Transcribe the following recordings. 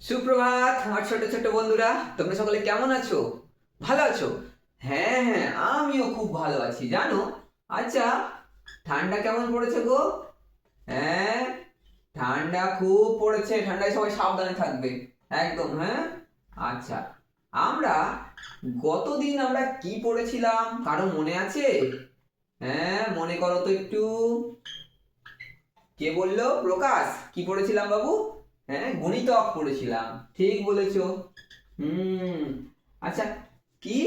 সুপ্রভাত আমার ছোট ছোট বন্ধুরা, তোমরা সকলে কেমন আছো? ভালো আছো? হ্যাঁ হ্যাঁ, আমিও খুব ভালো আছি জানো। আচ্ছা, ঠান্ডা কেমন পড়েছে গো? হ্যাঁ, ঠান্ডা খুব পড়েছে, ঠান্ডায় সবাই সাবধানে থাকবে। একদম, হ্যাঁ। আচ্ছা, আমরা গতদিন আমরা কি পড়েছিলাম কারো মনে আছে? হ্যাঁ, মনে করো তো একটু। কে বললো? প্রকাশ। কি পড়েছিলাম বাবু? হ্যাঁ, গণিতক পড়েছিলাম। ঠিক বলেছো। হুম। আচ্ছা, কি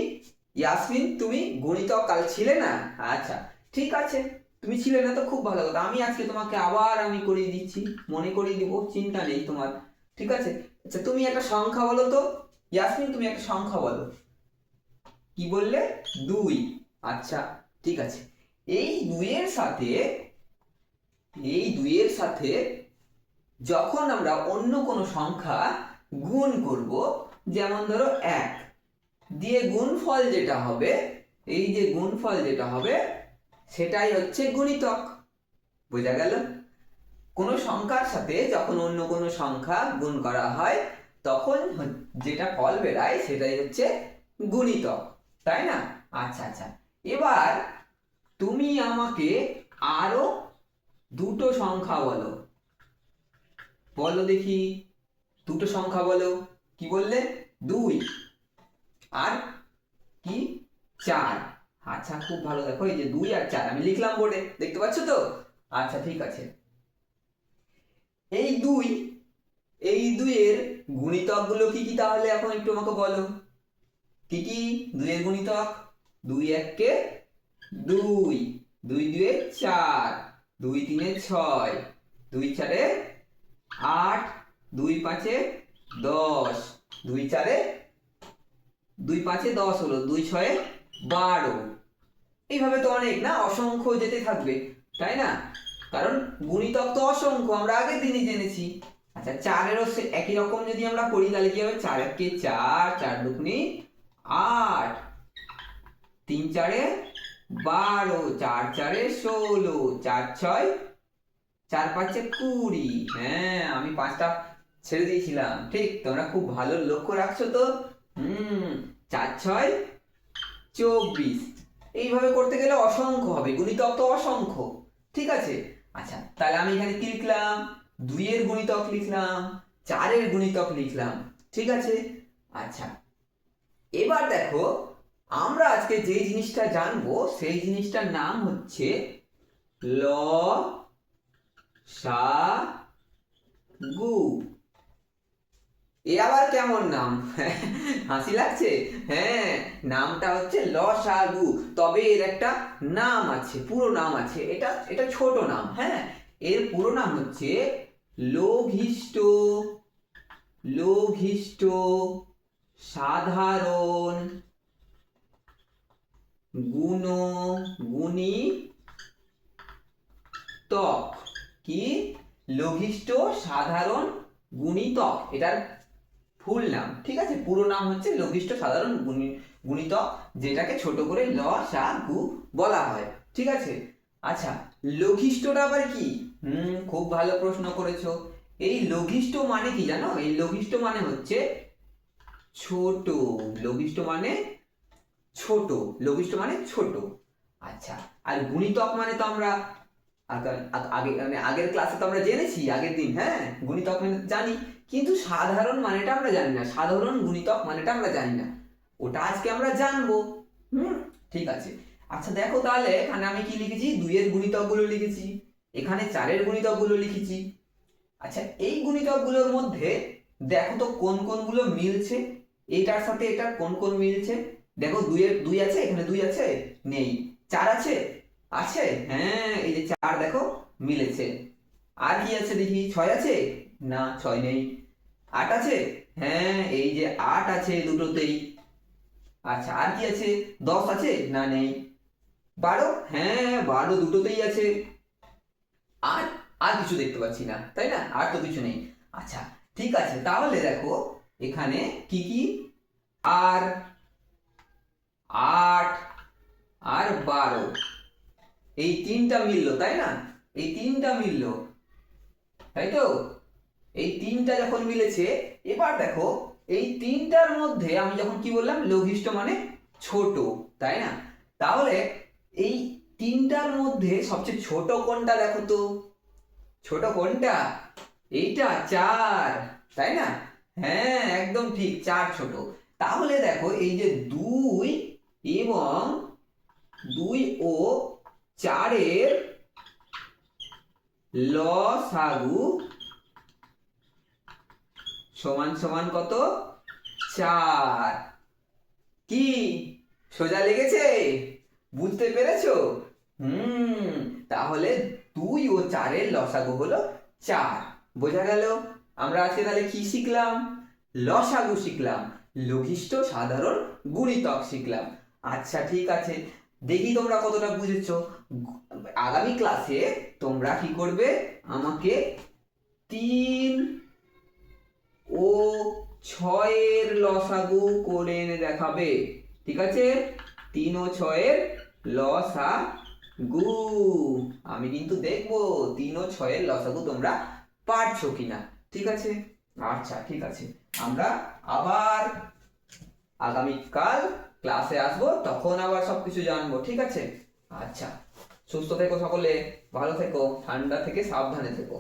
ইয়াসমিন, তুমি গণিতক কাল ছিলে না? আচ্ছা, ঠিক আছে। তুমি ছিলে না তো খুব ভালো কথা, আমি আজকে তোমাকে আবার করিয়ে দিচ্ছি, মনে করিয়ে দিব, চিন্তা নেই তোমার। ঠিক আছে। আচ্ছা, তুমি একটা সংখ্যা বলো তো। ইয়াসমিন, তুমি একটা সংখ্যা বলো। কি বললে? দুই। আচ্ছা, ঠিক আছে। এই দুইয়ের সাথে এই দুইয়ের সাথে যখন আমরা অন্য কোনো সংখ্যা গুণ করব, যেমন ধরো এক দিয়ে গুণফল যেটা হবে, এই যে গুণফল যেটা হবে সেটাই হচ্ছে গুণিতক। বোঝা গেল? কোনো সংখ্যার সাথে যখন অন্য কোনো সংখ্যা গুণ করা হয় তখন যেটা ফল বেরায় সেটাই হচ্ছে গুণিতক, তাই না? আচ্ছা আচ্ছা, এবার তুমি আমাকে আরো দুটো সংখ্যা বলো। বলো দেখি, দুটো সংখ্যা বলো। কি বললে? দুই আর কি? চার। আচ্ছা, খুব ভালো। দেখো, এই যে দুই আর চার আমি লিখলাম বোর্ডে, দেখতে পাচ্ছ তো? আচ্ছা, ঠিক আছে। এই দুই এই দুইয়ের গুণিতক গুলো কি কি তাহলে এখন একটু আমাকে বলো। কি কি দুইয়ের গুণিতক? দুই এককে দুই, দুই দুয়ে চার, দুই তিনে ছয়, দুই চারে আট, দুই পাঁচে দশ, দুই চারে দুই পাঁচে দশ হলো, দুই ছয়ে 12। এইভাবে তো অনেক না, অসংখ্য যেতে থাকবে, তাই না? কারণ গুণিতক তো অসংখ্য, আমরা আগের দিনই জেনেছি। আচ্ছা, চারেরও একই রকম যদি আমরা করি তাহলে কি হবে? চার একে চার, চার দুগুনি আট, তিন চারে 12, চার চারে 16, চার ছয়, চার পাঁচে 20। হ্যাঁ, আমি পাঁচটা ছেড়ে দিয়েছিলাম, ঠিক। তোমরা খুব ভালো লক্ষ্য রাখছো তো। হুম। চার ছয় 24। এইভাবে করতে গেলে অসংখ্য হবে, গুণিতক তো অসংখ্য। ঠিক আছে। আচ্ছা, তাহলে আমি এখানে কি লিখলাম? দুইয়ের গুণিতক লিখলাম, চারের গুণিতক লিখলাম। ঠিক আছে। আচ্ছা, এবার দেখো, আমরা আজকে যে জিনিসটা জানবো সেই জিনিসটার নাম হচ্ছে ল সা গু। এ আবার কেমন নাম? হাসি লাগছে? হ্যাঁ, নামটা হচ্ছে লসাগু। তবে এর একটা নাম আছে, পুরো নাম আছে। এটা এটা ছোট নাম, হ্যাঁ। এর পুরো নাম হচ্ছে লঘিষ্ঠ লঘিষ্ঠ সাধারণ গুণিতক। কি? লঘিষ্ঠ সাধারণ গুণিতক, এটার ফুল নাম। ঠিক আছে, পুরো নাম হচ্ছে লঘিষ্ঠ সাধারণ গুণিতক, যেটাকে ছোট করে ল সা গু বলা হয়। ঠিক আছে। আচ্ছা, লঘিষ্ঠটা আবার কি? খুব ভালো প্রশ্ন করেছো। এই লঘিষ্ঠ মানে কি জানো? এই লঘিষ্ঠ মানে হচ্ছে ছোট। লঘিষ্ঠ মানে ছোট। লঘিষ্ঠ মানে ছোট। আচ্ছা, আর গুণিতক মানে তো আমরা আগে মানে আগের ক্লাসে তো আমরা জেনেছি, আগের দিন, হ্যাঁ। গুণিতক মানে জানি, কিন্তু সাধারণ মানেটা আমরা জানি না, সাধারণ গুণিতক মানেটা আমরা জানি না। ওটা আজকে আমরা জানবো। হুম। ঠিক আছে। আচ্ছা, দেখো তাহলে এখানে আমি কি লিখেছি? দুইয়ের গুণিতক গুলো লিখেছি, এখানে চারের গুণিতক গুলো লিখেছি। আচ্ছা, এই গুণিতক গুলোর মধ্যে দেখো তো কোন কোন গুলো মিলছে, এটার সাথে এটা কোন কোন মিলছে। দেখো, দুইয়ের দুই আছে, এখানে দুই আছে, নেই। চার আছে, আছে, হ্যাঁ, এই যে চার দেখো মিলেছে। আর কি আছে দেখি? ছয় আছে, না ছয় নেই। আট আছে, হ্যাঁ, এই যে আট আছে দুটোতেই। আচ্ছা, আর কি আছে? 10 আছে, না নেই। 12, হ্যাঁ 12 দুটোতেই আছে। আর আর কিছু দেখতে পাচ্ছি না, তাই না? আর তো কিছু নেই। আচ্ছা, ঠিক আছে, তাহলে দেখো এখানে কি কি? আর 8 আর 12, এই তিনটা মিললো, তাই না? এই তিনটা মিললো, তাই তো? এই তিনটা যখন মিলেছে, এবার দেখো এই তিনটার মধ্যে আমি যখন কি বললাম, লঘিষ্ঠ মানে ছোট, তাই না? তাহলে এই তিনটার মধ্যে সবচেয়ে ছোট কোনটা দেখো তো? ছোট কোনটা? এইটা, 4, তাই না? হ্যাঁ, একদম ঠিক, 4 ছোট। তাহলে দেখো এই যে 2 এবং 2 ও 4-এর লসাগু সমান সমান কত? 4। কি সোজা লেগেছে? বুঝতে পেরেছো? হুম, তাহলে 2 ও 4-এর লসাগু হলো 4। বোঝা গেল? আমরা আজকে তাহলে কি শিখলাম? লসাগু শিখলাম, লঘিষ্ঠ সাধারণ গুণিতক শিখলাম। আচ্ছা ঠিক আছে, দেখি তোমরা কতটা বুঝেছো। আগামী ক্লাসে তোমরা কি করবে? আমাকে 3 ও 6-এর লসাগু করে এনে দেখাবে। ঠিক আছে? 3 ও 6-এর লসাগু আমি কিন্তু দেখবো 3 ও 6-এর লসাগু তোমরা পারছো কিনা। ঠিক আছে? আচ্ছা ঠিক আছে, আমরা আবার আগামীকাল ক্লাসে আসবো, তখন আবার সবকিছু জানবো। ঠিক আছে? আচ্ছা, সুস্থ থেকো সকলে, ভালো থেকো, ঠান্ডা থেকে সাবধানে থেকো।